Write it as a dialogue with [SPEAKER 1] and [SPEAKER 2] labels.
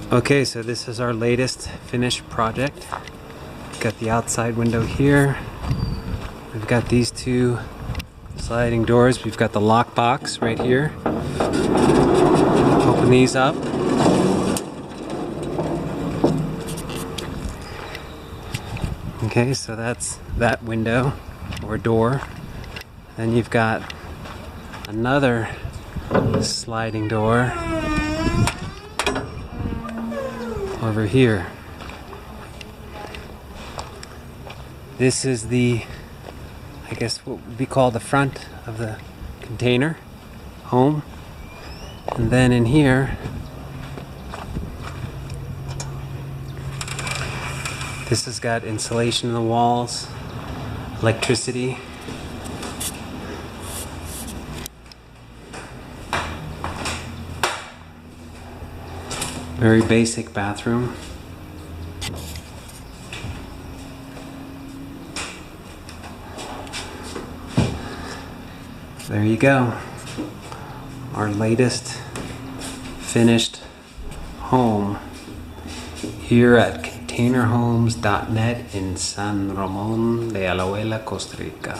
[SPEAKER 1] Okay, so this is our latest finished project. We've got the outside window here. We've got these two sliding doors. We've got the lock box right here. Open these up. Okay, so that's that window or door. Then you've got another sliding door over here. This is the, I guess what would be called the front of the container home. And then in here, this has got insulation in the walls, electricity. Very basic bathroom. There you go. Our latest finished home here at containerhomes.net in San Ramon de Alajuela, Costa Rica.